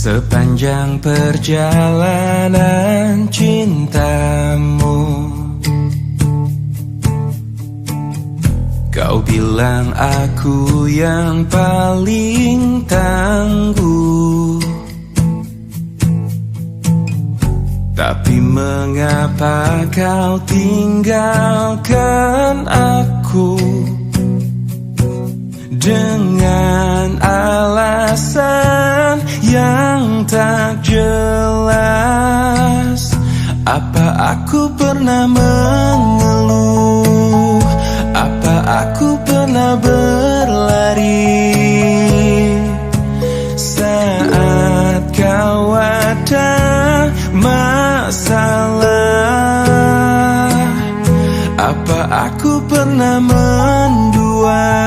Sepanjang perjalanan cintamu, kau bilang aku yang paling tangguh. Tapi mengapa kau tinggalkan aku dengan alasan yang tak jelas? Apa aku pernah mengeluh? Apa aku pernah berlari saat kau ada masalah? Apa aku pernah mendua?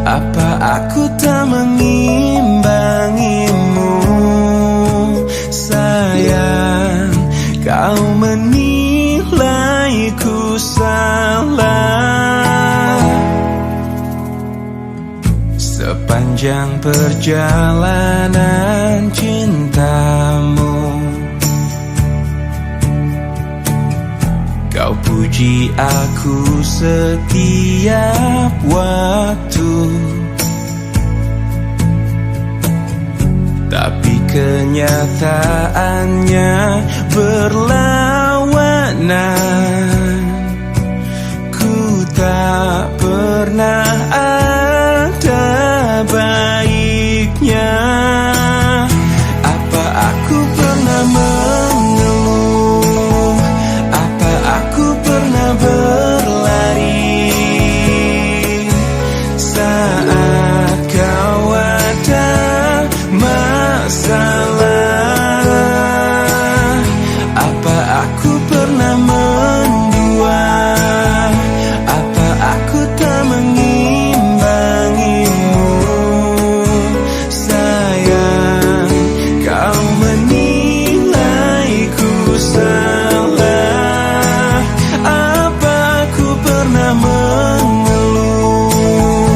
Apa aku tak mengimbangimu? Sayang, kau menilaiku salah. Sepanjang perjalanan cintamu, kau puji aku setiap waktu. Tapi kenyataannya berlawanan. Ku tak pernah ada baiknya. Apa aku pernah mengeluh? Apa aku pernah berlari saat kau ada masalah? Apa aku pernah mendua? Apa aku tak mengimbangimu? Sayang, kau menilaiku salah. Apa aku pernah mengeluh?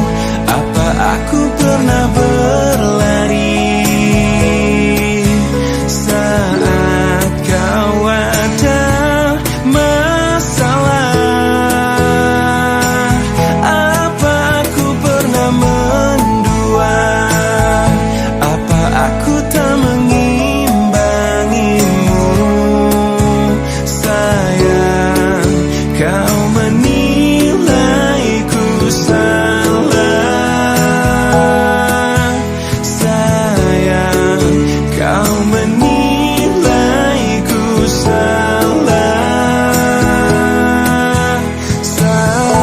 Apa aku pernah berlari saat kau ada masalah? Apa aku pernah mendua? Apa aku tak mengimbangimu? Sayang, kau menilaiku salah. Sayang, kau menilaiku salah. Salah.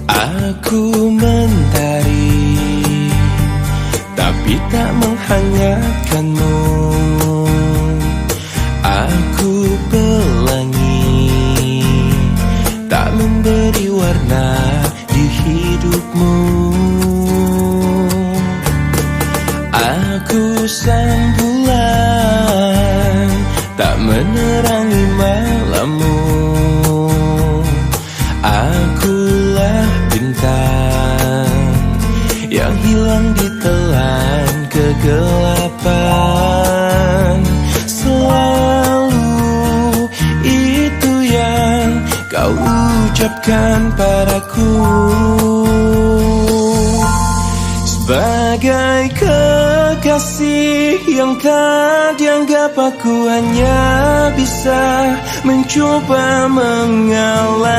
Aku mentari, tapi tak menghangatkanmu. Aku pelangi, tak memberi warna di hidupmu. Aku sang bulan, tak menerangi malammu. Akulah bintang yang hilang ditelan kegelapan. Selalu itu yang kau ucapkan padaku. Sebagai kekasih yang tak dianggap, aku hanya bisa mencoba mengalah,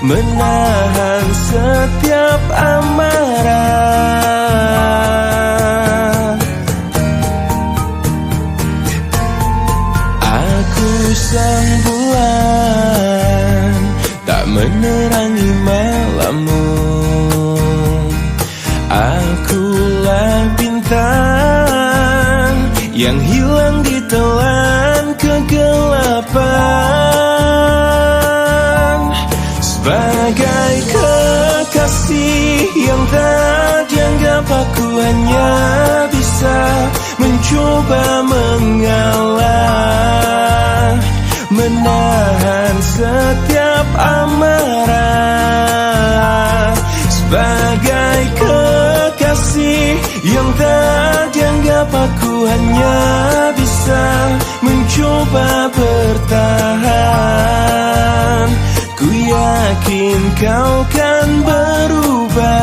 menahan setiap amarah. Aku sang bulan, tak menerangi malammu. Akulah bintang yang hilang ditelan kegelapan. harapan sebagai kekasih yang tak dianggap. Aku hanya bisa mencoba mengalah, menahan setiap amarah. Sebagai kekasih yang tak dianggap, aku hanya bisa mencoba bertahan. Ku yakin kau kan berubah.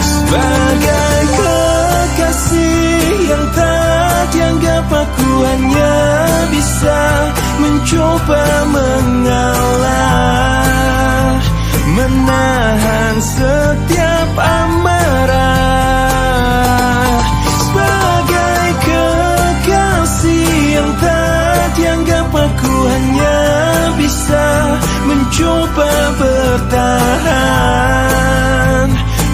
Sebagai kekasih yang tak dianggap, aku hanya bisa mencoba mengalah, menahan setiap amarah. Sebagai kekasih yang tak dianggap, aku hanya bisa mencoba bertahan.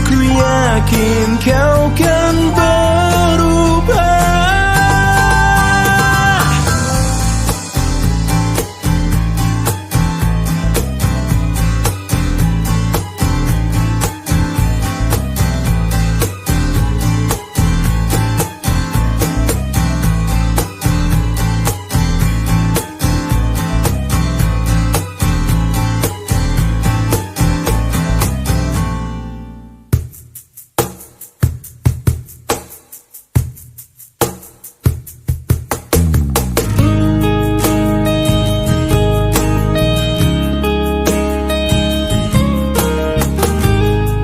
Ku yakin kau kan berubah.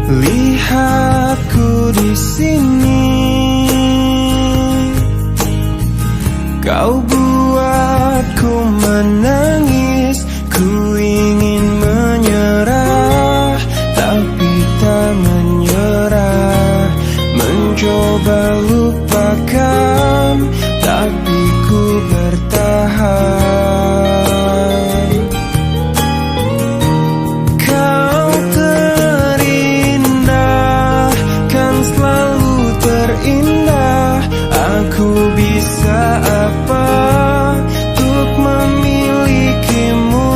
Lihatku di sini, kau buatku menangis. Ku ingin menyerah, tapi tak menyerah. Mencoba lupakan, tapi ku bertahan. Kau terindah, kan selalu terindah. Aku bisa apa untuk memilikimu?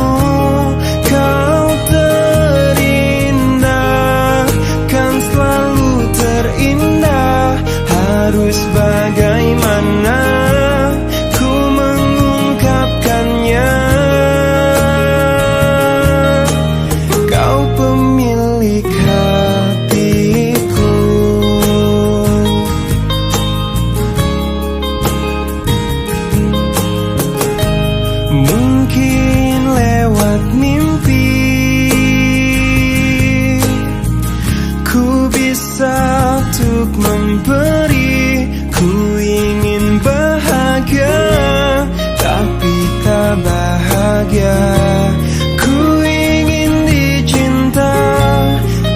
Kau terindah, kan selalu terindah. Harus bagaimana ku mengungkapkannya? Kau pemilik hatiku. Mungkin lewat mimpi ku bisa untuk memberi. Ku ingin bahagia, tapi tak bahagia. Ku ingin dicinta,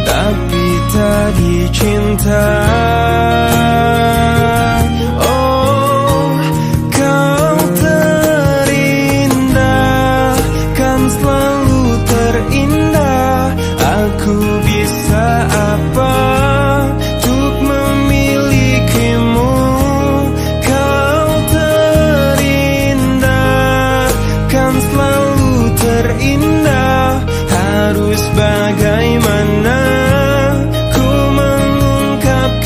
tapi tak dicinta. Oh, kau terindah, kan selalu terindah. Aku bisa apa untuk memilikimu? Kau terindah, kan selalu terindah. Harus bagaimana ku mengungkapkannya?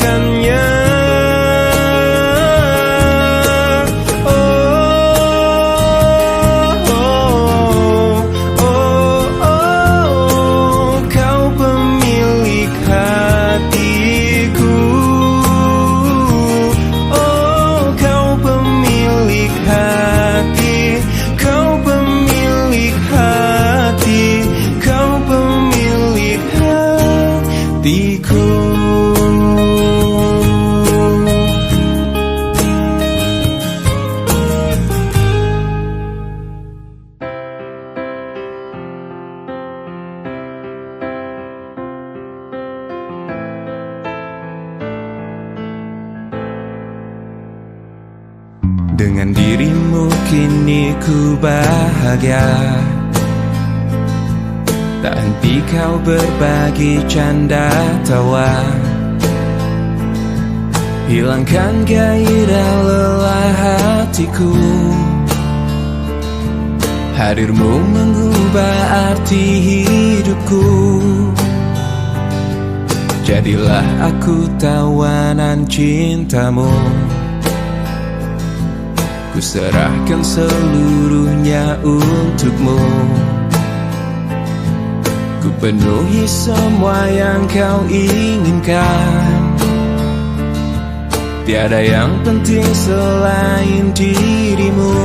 Dengan dirimu kini ku bahagia. Tak henti kau berbagi canda tawa, hilangkan gairah lelah hatiku. Hadirmu mengubah arti hidupku. Jadilah aku tawanan cintamu. Ku serahkan seluruhnya untukmu. Ku penuhi semua yang kau inginkan. Tiada yang penting selain dirimu.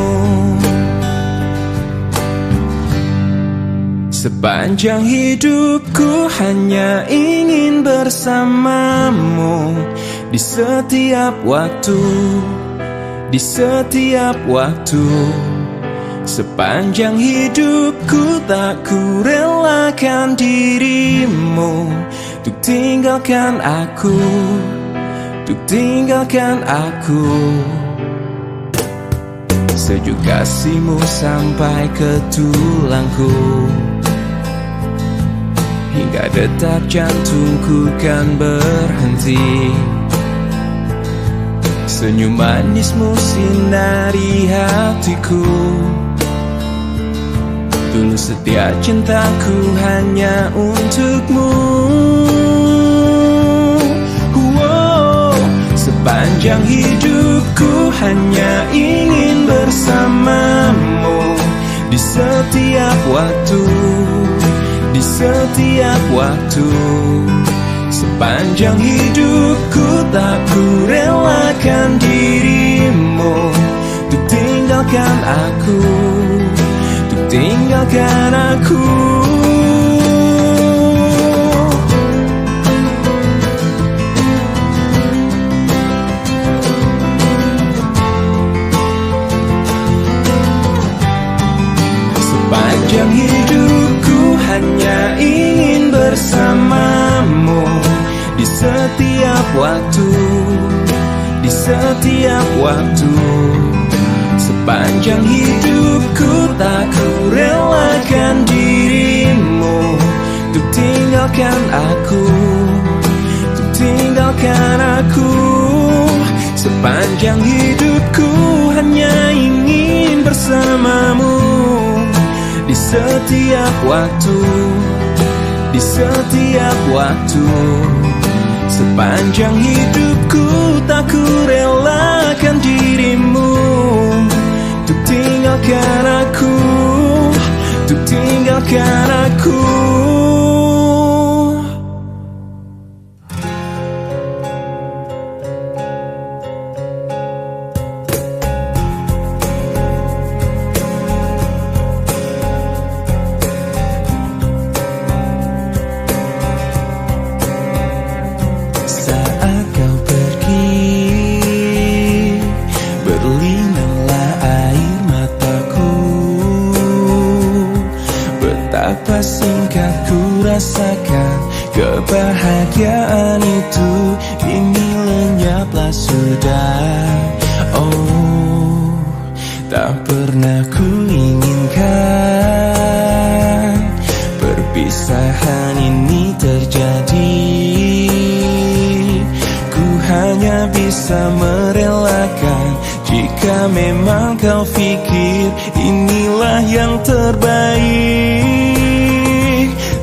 Sepanjang hidupku hanya ingin bersamamu. Di setiap waktu, di setiap waktu. Sepanjang hidupku tak ku relakan dirimu. Untuk tinggalkan aku, untuk tinggalkan aku. Sejuk kasihmu sampai ke tulangku. Hingga detak jantungku kan berhenti. Senyum manismu sinari hatiku. Tulus setia cintaku hanya untukmu. Sepanjang hidupku hanya ingin bersamamu. Di setiap waktu, di setiap waktu. Sepanjang hidupku tak ku relakan dirimu. Untuk tinggalkan aku, untuk tinggalkan aku. Sepanjang hidupku hanya ingin bersamamu. Di setiap waktu, di setiap waktu. Sepanjang hidupku tak ku relakan dirimu. Untuk tinggalkan aku, untuk tinggalkan aku. Sepanjang hidupku hanya ingin bersamamu. Di setiap waktu, di setiap waktu. Sepanjang hidupku tak ku relakan dirimu. Untuk tinggalkan aku, untuk tinggalkan aku. Betapa singkat ku rasakan kebahagiaan itu. Ini lenyaplah sudah. Oh, tak pernah ku inginkan perpisahan ini terjadi. Ku hanya bisa merelakan jika memang kau pikir inilah yang terbaik.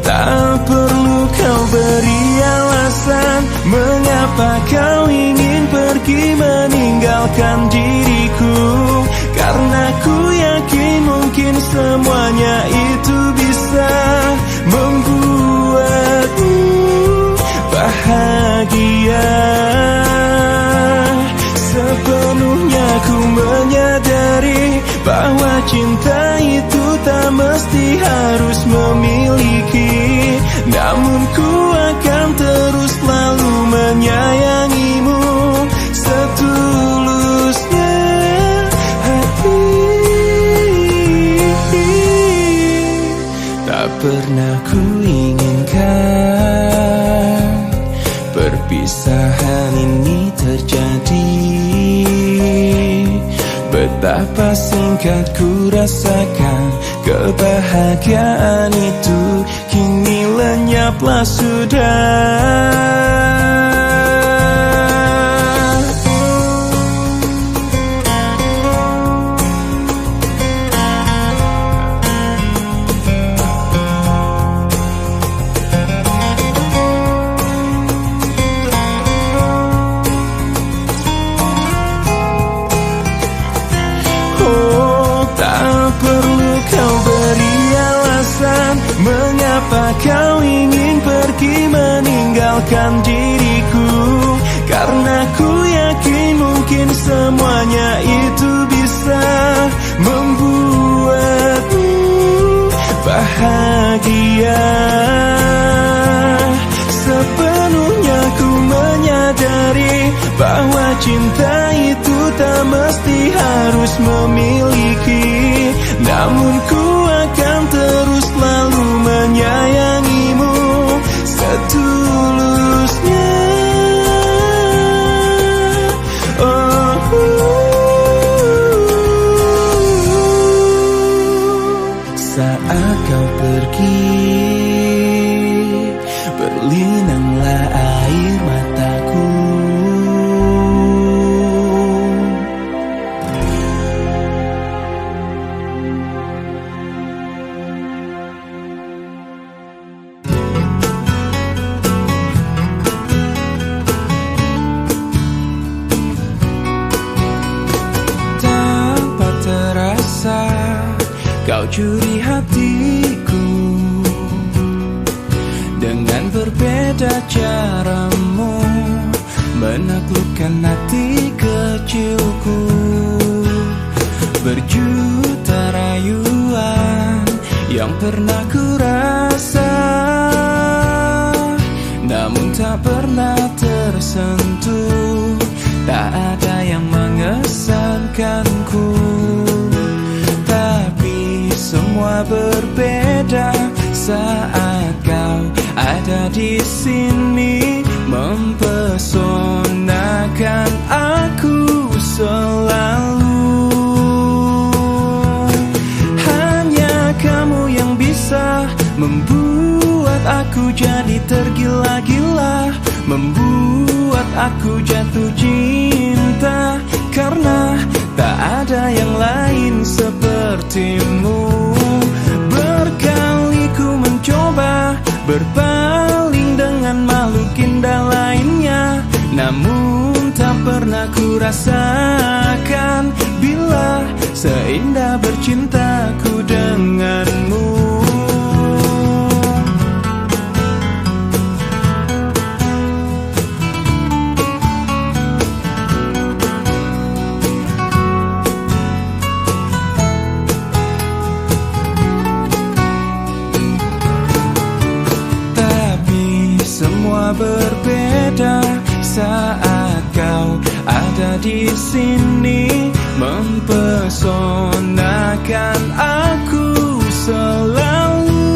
Tak perlu kau beri alasan mengapa kau ingin pergi meninggalkan diriku. Karena ku yakin mungkin semuanya itu bisa membuatmu bahagia. Sepenuhnya ku menyadari bahwa cinta itu tak mesti harus memiliki. Namun ku akan terus selalu menyayangimu setulusnya hati. Tak pernah ku inginkan perpisahan ini terjadi. Betapa singkat ku rasakan kebahagiaan itu, kini lenyaplah sudah. Mengapa kau ingin pergi meninggalkan diriku? Karena ku yakin mungkin semuanya itu bisa membuatmu bahagia. Sepenuhnya ku menyadari bahwa cinta itu tak mesti harus memiliki, namun ku akan terus selalu menyayangimu setulusnya. Saat kau pergi, berlinanglah air mataku. Kau curi hatiku dengan berbeda caramu, menaklukkan hati kecilku. Berjuta rayuan yang pernah ku rasa, namun tak pernah tersentuh. Tak ada yang mengesankanku, semua berbeda saat kau ada di sini, mempesonakan aku selalu. Hanya kamu yang bisa membuat aku jadi tergila-gila, membuat aku jatuh cinta, karena tak ada yang lain sepertimu. Berkali ku mencoba berpaling dengan makhluk indah lainnya, namun tak pernah ku rasakan bila seindah bercintaku denganmu. Berbeda saat kau ada di sini, mempesonakan aku selalu.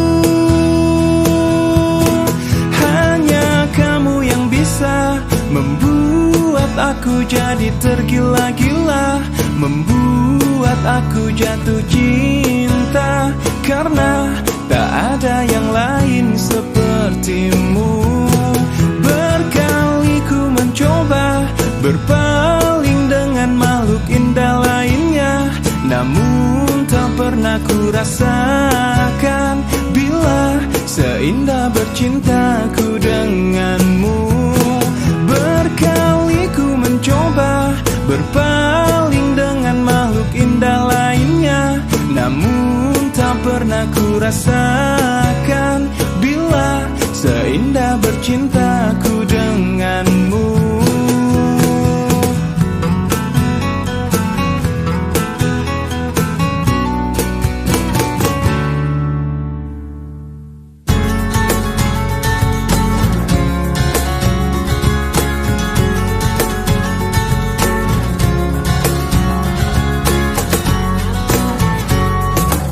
Hanya kamu yang bisa membuat aku jadi tergila-gila, membuat aku jatuh cinta, karena tak ada yang lain sepertimu. Berkali ku mencoba berpaling dengan makhluk indah lainnya, namun tak pernah ku rasakan bila seindah bercintaku denganmu. Berkali ku mencoba berpaling dengan makhluk indah lainnya, namun tak pernah ku rasakan bila seindah bercintaku denganmu.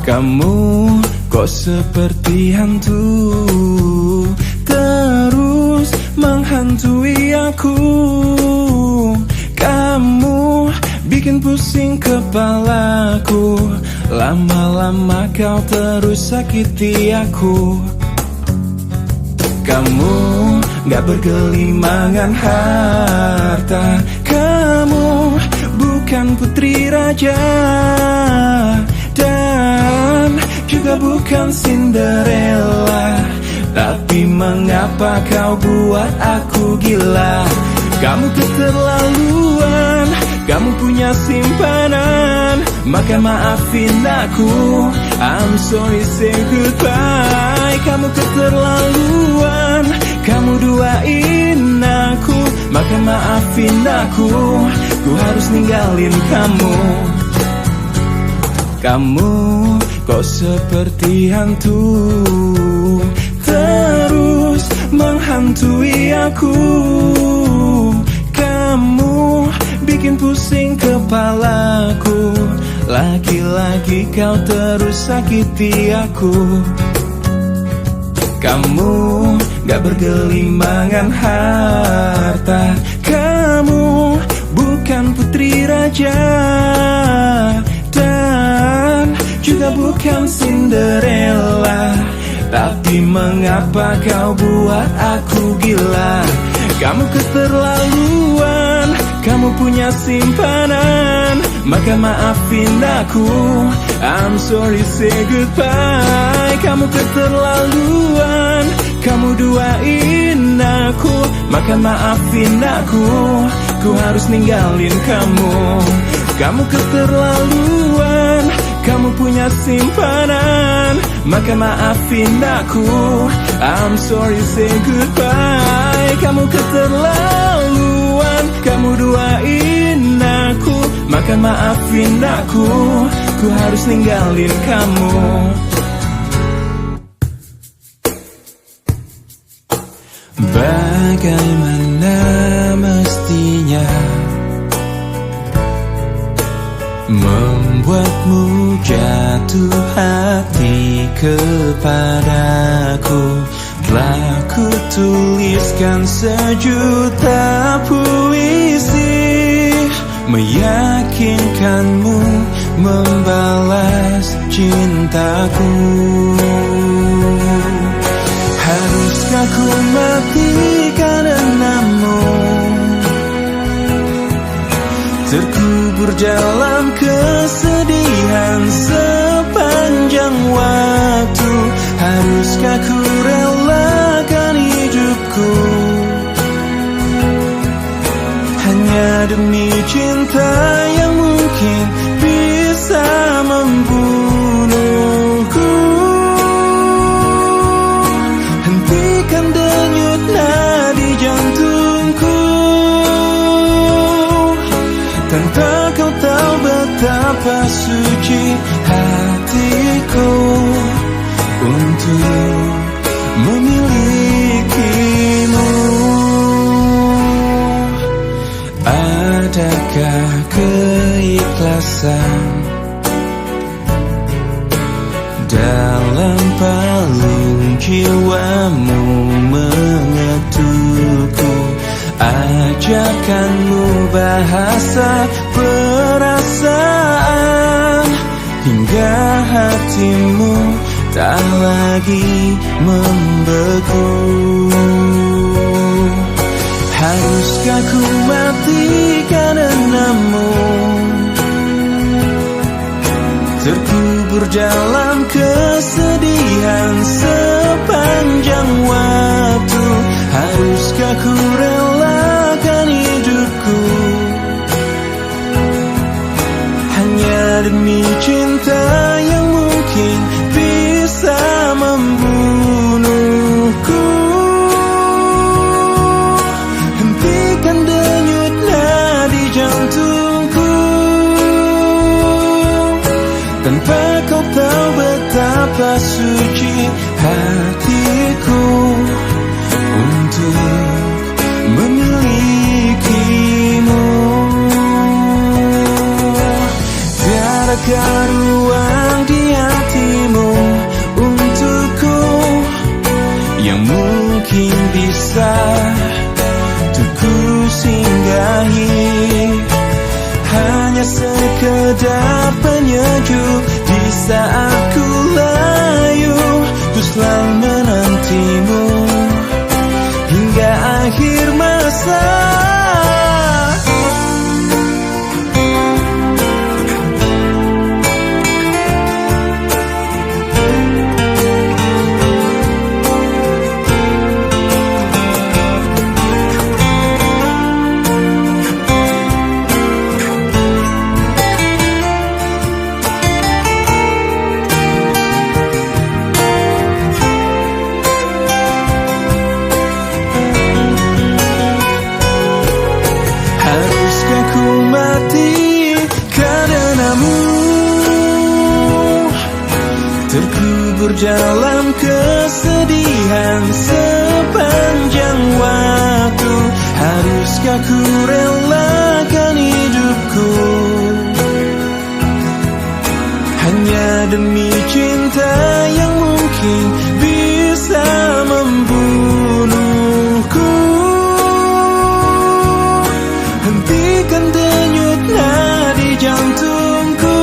Kamu kok seperti hantu, terus menghantui aku. Kamu bikin bikin pusing kepalaku. Lama-lama kau terus sakiti aku. Kamu gak bergelimangan harta, kamu bukan putri raja, dan juga bukan Cinderella. Tapi mengapa kau buat aku gila? Kamu keterlaluan, kamu punya simpanan, maka maafin aku. I'm sorry, say goodbye. Kamu keterlaluan, kamu duain aku, maka maafin aku. Ku harus ninggalin kamu. Kamu kok seperti hantu, terus menghantui aku. Kamu bikin pusing kepalaku. Lagi-lagi kau terus sakiti aku. Kamu gak bergelimangan harta, kamu bukan putri raja, dan juga bukan Cinderella. Tapi mengapa kau buat aku gila? Kamu keterlaluan, kamu punya simpanan, maka maafin aku. I'm sorry, say goodbye. Kamu keterlaluan, kamu duain aku, maka maafin aku. Ku harus ninggalin kamu. Kamu keterlaluan, kamu punya simpanan, maka maafin aku. I'm sorry, say goodbye. Kamu keterlaluan, kamu duain aku, maka maafin aku. Ku harus ninggalin kamu. Bagaimana mestinya membuatmu jatuh hati kepadaku. Telah ku tuliskan sejuta puisi, meyakinkanmu membalas cintaku. Haruskah ku mati karenamu, terkubur dalam kesedihan sepanjang waktu? Haruskah ku relakan hidupku hanya demi cinta yang mungkin bisa membunuhku? Hentikan denyut nadi jantungku. Tanpa kau tahu betapa suci hatiku untuk memilikimu. Adakah keikhlasan dalam palung jiwamu mengetukku? Ajarkanmu bahasa perasaan hingga hatimu tak lagi membeku. Haruskah ku mati karenamu, terkubur dalam kesedihan sepanjang waktu? Haruskah ku relakan hidupku hanya demi cinta yang mungkin bisa membunuhku? Hentikan denyut nadi jantungku. Tanpa kau tahu betapa suci hatiku untuk memilikimu. Tiada karunia sekedar penyejuk di saat ku layu. Ku selalu menantimu hingga akhir masa. Terkubur dalam kesedihan sepanjang waktu. Haruskah ku relakan hidupku hanya demi cinta yang mungkin bisa membunuhku? Hentikan denyut nadi jantungku.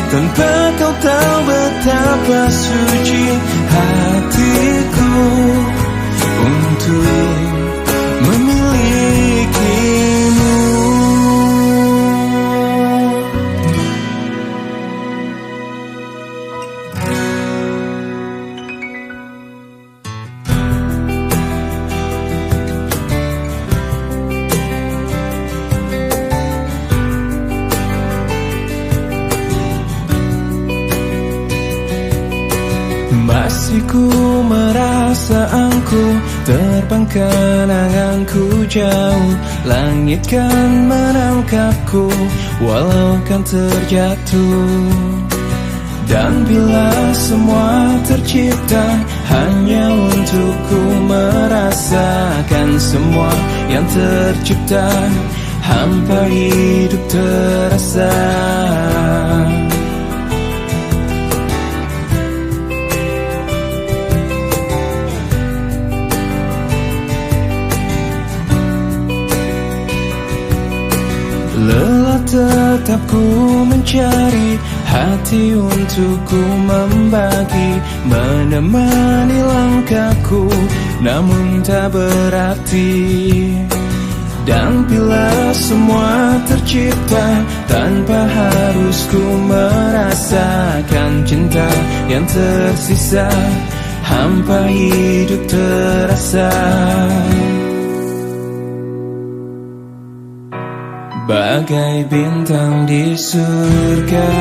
Tanpa kau tahu betapa suci hatiku untuk memilikimu. Masih ku merasa angkuh, terbang kenanganku jauh. Langit kan menangkapku, walau kan terjatuh. Dan bila semua tercipta hanya untukku merasakan semua yang tercipta, hampa hidup terasa. Lelah tetap ku mencari hati untuk ku membagi, menemani langkahku namun tak berarti. Dan bila semua tercipta tanpa harus ku merasakan cinta yang tersisa, hampa hidup terasa. Bagai bintang di surga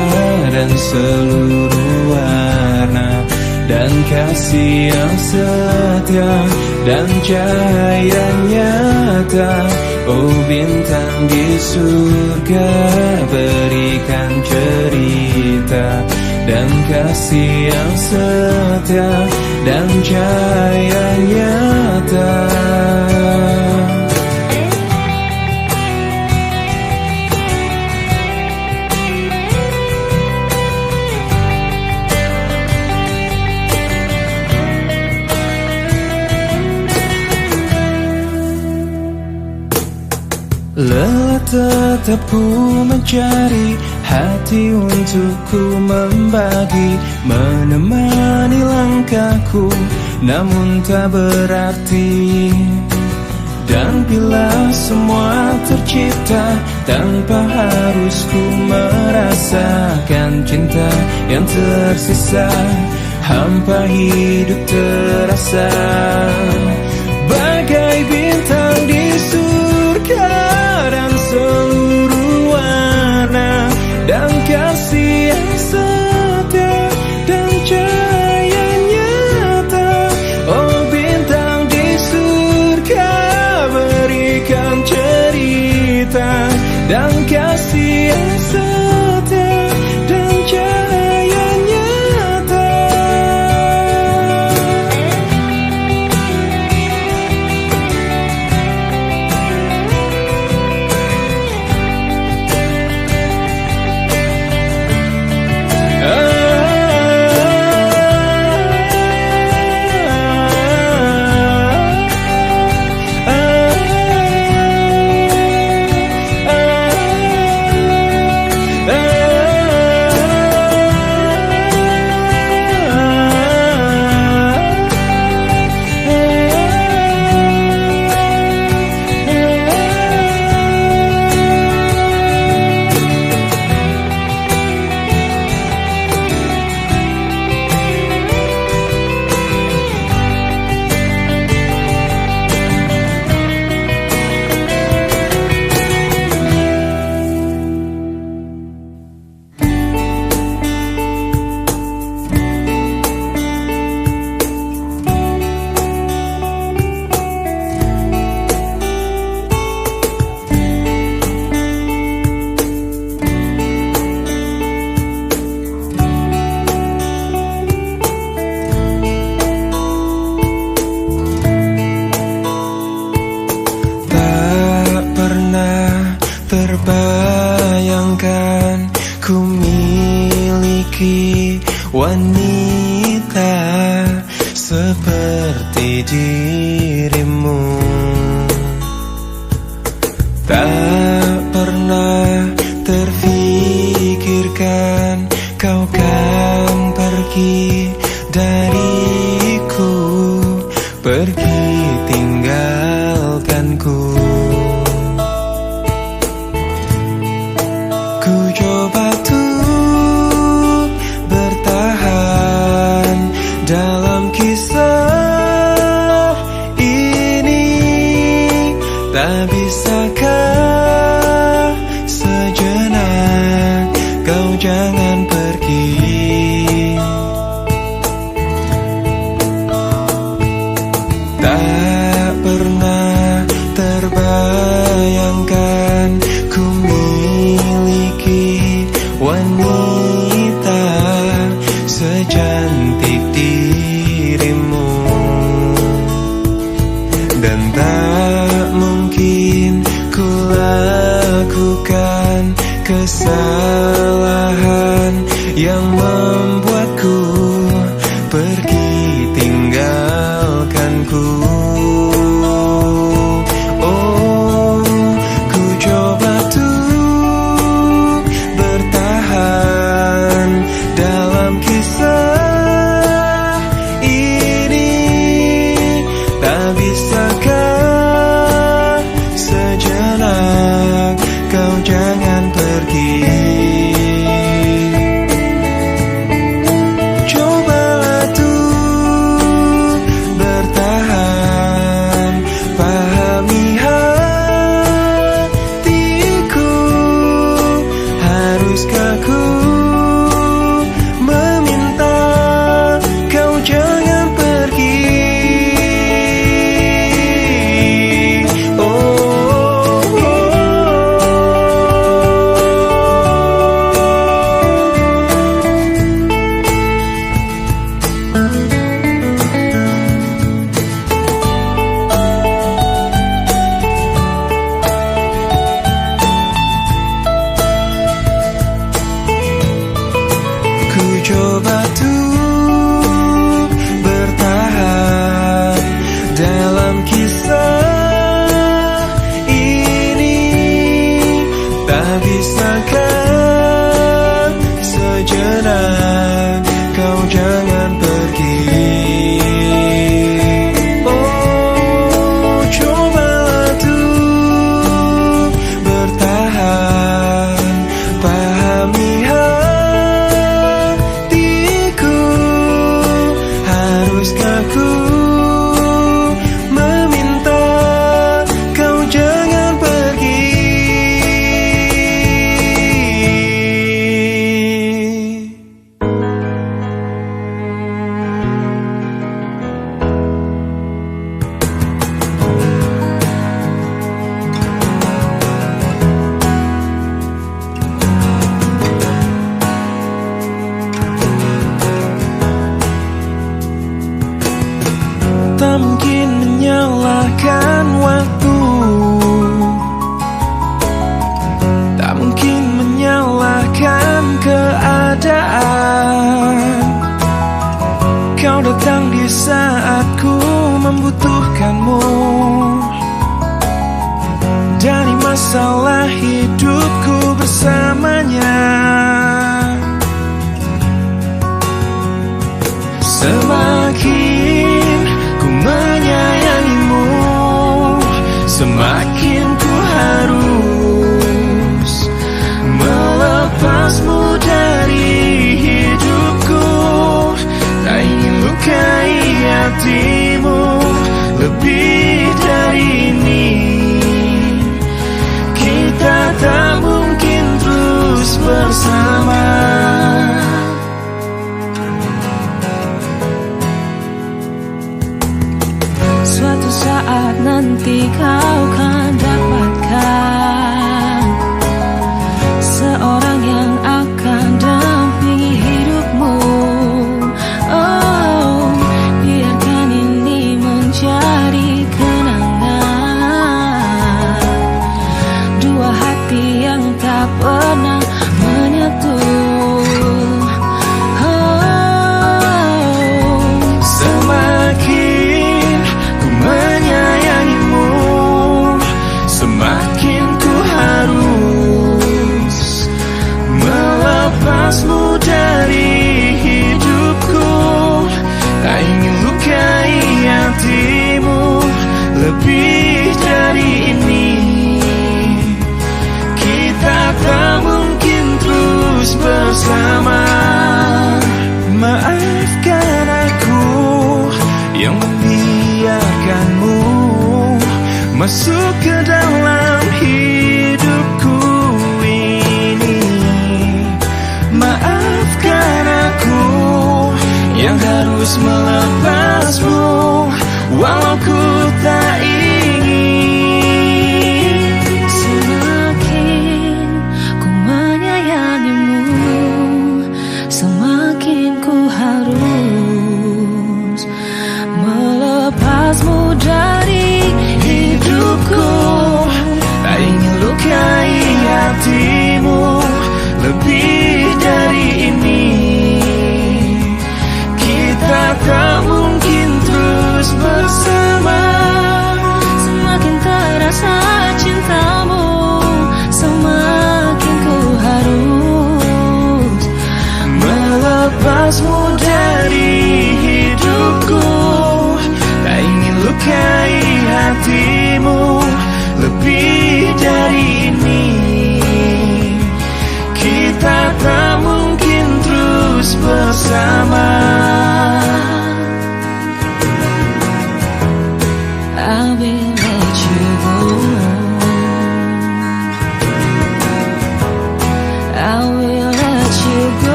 dan seluruh warna, dan kasih yang setia dan cahaya nyata. Oh bintang di surga, berikan cerita dan kasih yang setia dan cahaya nyata. Lelah tetap ku mencari hati untuk ku membagi, menemani langkahku namun tak berarti. Dan bila semua tercipta tanpa harus ku merasakan cinta yang tersisa, hampa hidup terasa. Bagai bintang di surga dan seluruh warna, dan kasih yang setia dan cahaya nyata. Oh bintang di surga, berikan cerita dan kasih yang setia dan cahaya nyata. coba tuh bertahan dalam kisah ini. Tak bisakah sejenak kau jangan pergi? Tak pernah terbayangkan ku miliki wanita secantik dirimu, dan tak mungkin ku lakukan kesalahan yang membuatku pergi tinggalkanku. Oh, ku coba tuh bertahan dalam kisah ini. Tak bisakah sejenak kau jangan pergi? Cobalah tuh bertahan, pahami hatiku. Haruskah ku meminta kau jangan pergi? Ku coba tuh bertahan dalam kisah ini. Tak bisakah sejenak kau jangan pergi? Oh, cobalah tuh bertahan, pahami hatiku. Haruskah ku meminta kau jangan pergi? Tak mungkin menyalahkan waktu, tak mungkin menyalahkan keadaan. Kau datang di saat ku membutuhkanmu. Dari masalah hidupku bersamanya, semakin ku menyayangimu, semakin ku harus melepasmu dari hidupku. Tak ingin lukai hatimu lebih dari ini. Kita tak mungkin terus bersama. Suatu saat nanti kau kan dapatkan seorang yang akan dampingi hidupmu. Oh, biarkan ini menjadi kenangan dua hati yang tak pernah menyatu. Semakin ku menyayangimu, semakin ku harus melepasmu dari hidupku. Tak ingin lukai hatimu lebih dari ini. Kita tak mungkin terus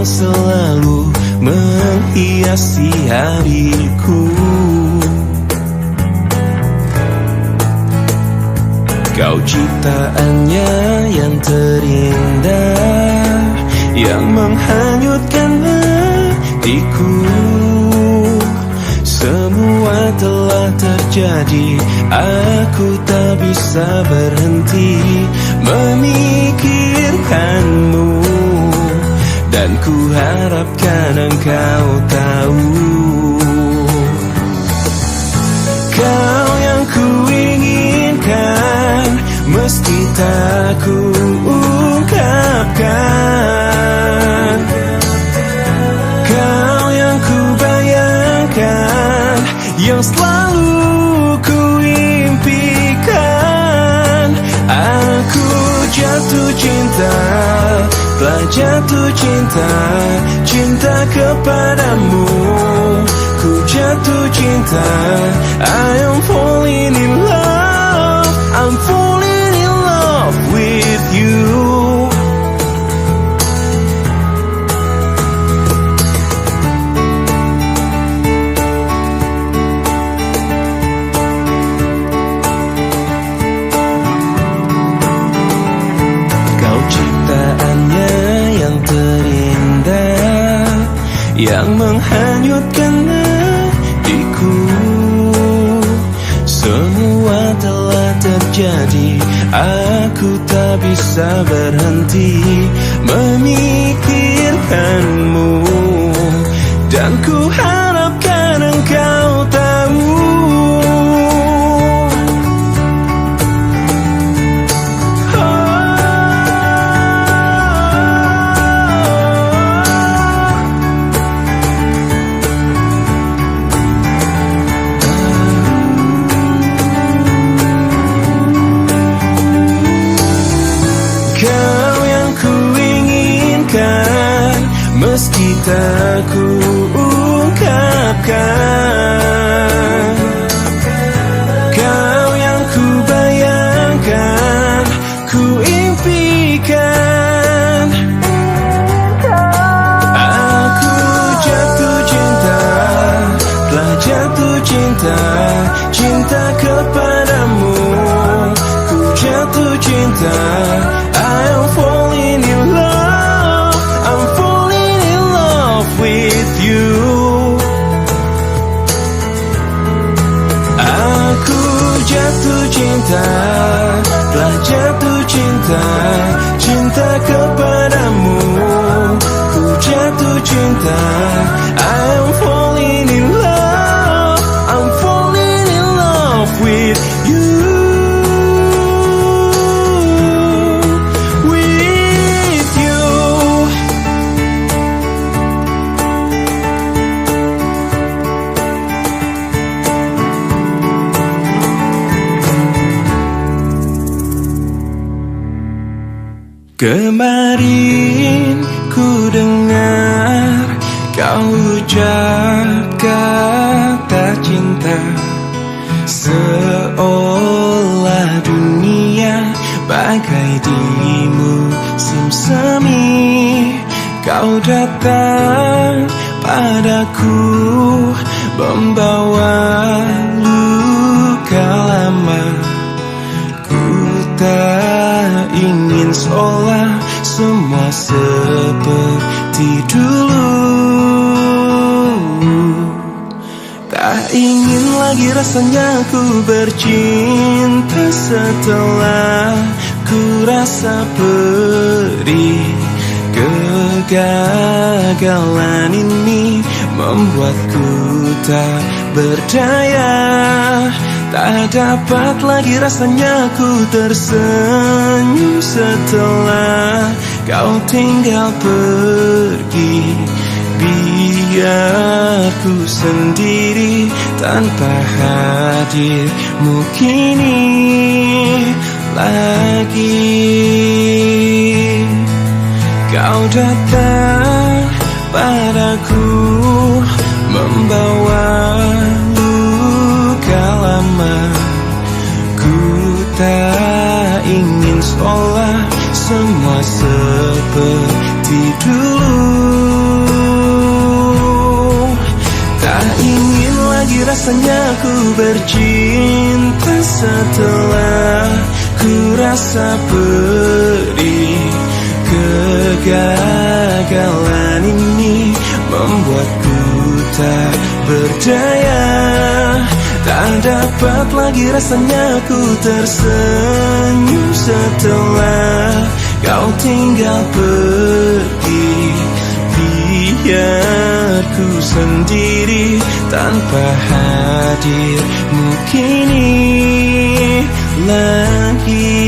yang selalu menghiasi hariku. Kau ciptaannya yang terindah, yang menghanyutkan hatiku. Semua telah terjadi, aku tak bisa berhenti memikirkanmu. Dan ku harapkan engkau tahu, kau yang ku inginkan, meski tak ku ungkapkan. Kau yang ku bayangkan, yang selalu ku impikan. Aku jatuh cinta, telah jatuh cinta, cinta kepadamu. Ku jatuh cinta, I am falling in love, I'm falling in love with you. Kau ciptaannya yang terindah, yang menghanyutkan hatiku. Semua telah terjadi, aku tak bisa berhenti memikirkanmu. Dan ku harapkan engkau tahu, kau yang ku inginkan, meski tak ku ungkapkan. Kau yang ku bayangkan, ku impikan. Aku jatuh cinta, telah jatuh cinta, cinta kepadamu. Ku jatuh cinta, I am falling in love, I'm falling in love with you. Aku jatuh cinta, telah jatuh cinta, cinta kepadamu. Ku jatuh cinta, I am falling in love, I'm falling in love with you. Kemarin ku dengar kau ucap kata cinta, seolah dunia bagai di musim semi. Kau datang padaku membawa luka lama. Ku tak ingin seolah semua seperti dulu. Tak ingin lagi rasanya ku bercinta setelah ku rasa perih. Kegagalan ini membuatku tak berdaya. Tak dapat lagi rasanya ku tersenyum setelah kau tinggal pergi. Biar ku sendiri tanpa hadirmu kini lagi. Kau datang padaku membawa luka lama. Ku tak ingin seolah semua seperti dulu. rasanya ku bercinta setelah ku rasa pedih. Kegagalan ini membuatku tak berdaya. Tak dapat lagi rasanya ku tersenyum setelah kau tinggal pergi. Biar ku sendiri tanpa hadirmu kini lagi.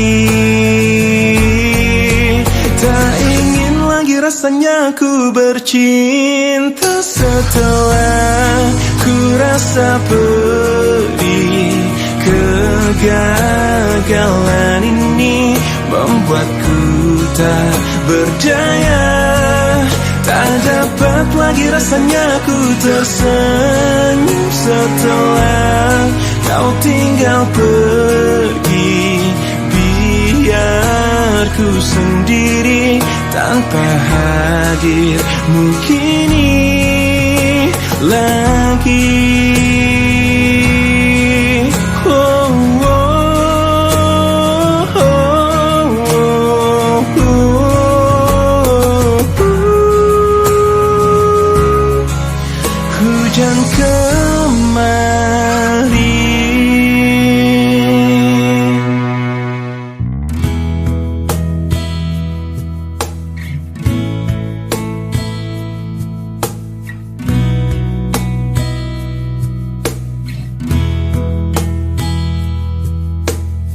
Tak ingin lagi rasanya ku bercinta setelah ku rasa pedih. Kegagalan ini membuatku tak berdaya. Tak dapat lagi rasanya ku tersenyum setelah kau tinggal pergi. Biar ku sendiri tanpa hadirmu kini lagi. Hujan kemari.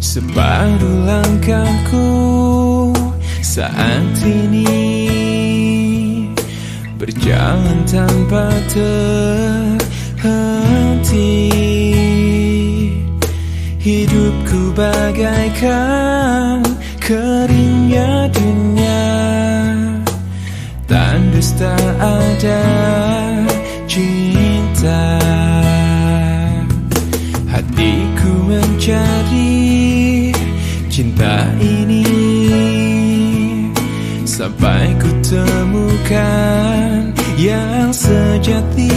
Separuh langkahku saat ini berjalan tanpa terhenti. Hidupku bagaikan keringnya dunia, tandus tak ada cinta. Hatiku mencari cinta ini sampai ku temukan yang sejati.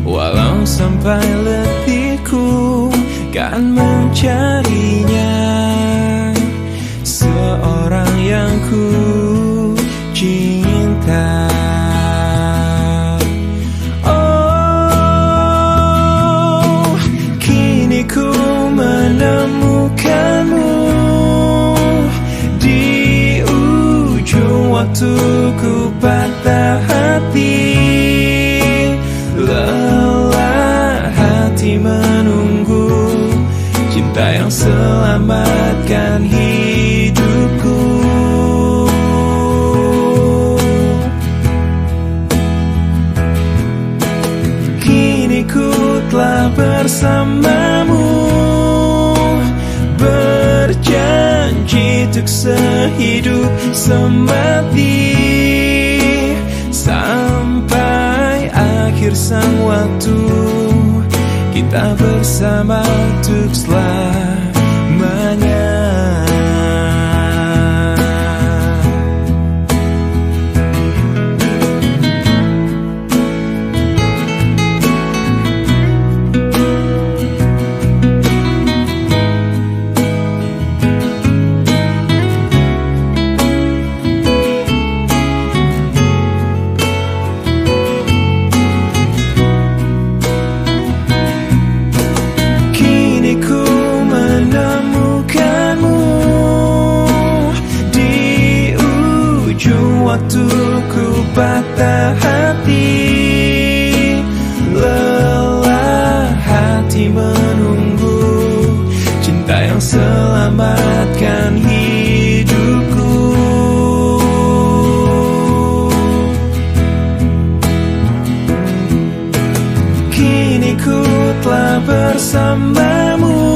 Walau sampai letihku kan mencarinya, seorang yang ku cinta. Oh, kini ku menemukanmu di ujung waktu ku patah hati. Lelah hati menunggu cinta yang selamatkan hidupku. Kini ku telah bersamamu, berjanji untuk sehidup semati. Sampai akhir sang waktu, kita bersama untuk selamanya. Waktu ku patah hati, lelah hati menunggu cinta yang selamatkan hidupku. Kini ku telah bersamamu,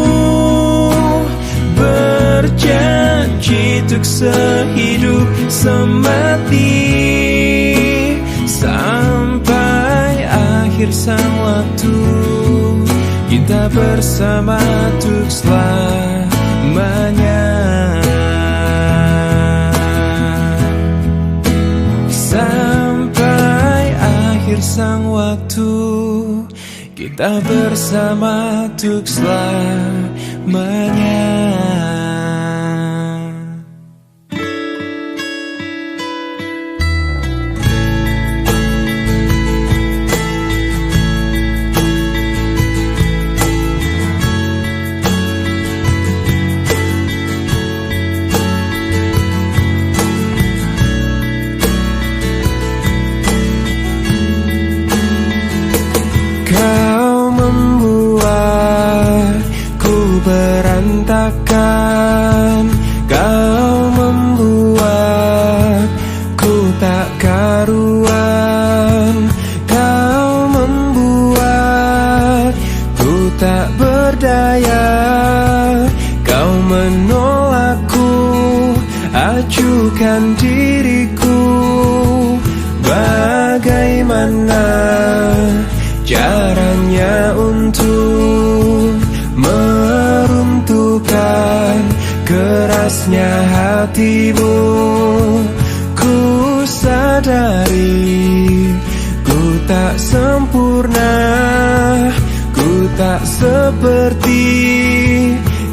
berjanji untuk sehidup semati. Sampai akhir sang waktu, kita bersama untuk selamanya. Sampai akhir sang waktu, tak bersama untuk selamanya. Kau membuatku berantakan, kau membuatku tak karuan, kau membuatku tak berdaya, kau menolakku, acuhkan diriku. Bagaimana caranya untuk meruntuhkan kerasnya hatimu? Ku sadari ku tak sempurna, ku tak seperti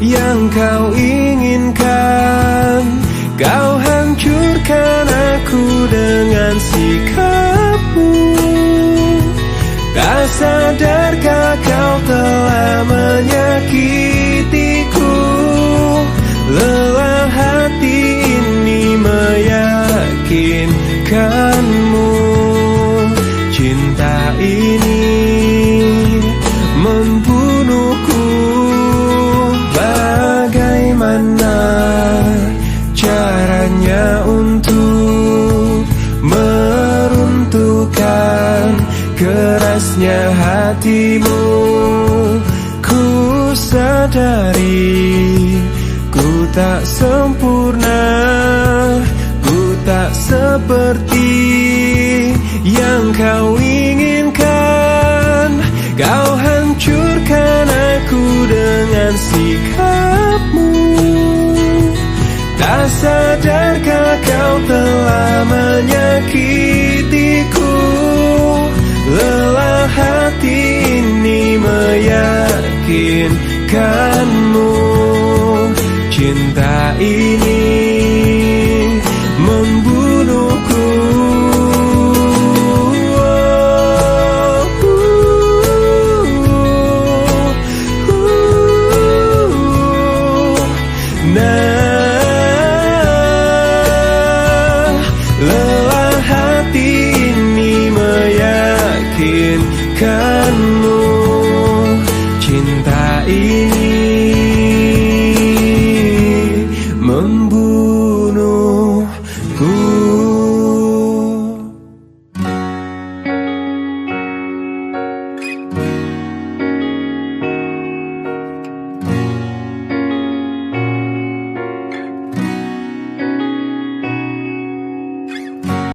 yang kau inginkan. Kau hancurkan aku dengan sikapmu. Tak sadarkah kau telah menyakitiku? Lelah hati ini meyakinkanmu. Cinta ini membunuhku. Bagaimana caranya untuk meruntuhkan kerasnya hatimu? Ku sadari ku tak sempurna, ku tak seperti yang kau inginkan. Kau hancurkan aku dengan sikapmu. Tak sadarkah kau telah menyakitiku? Lelah hati ini meyakinkanmu. Cinta ini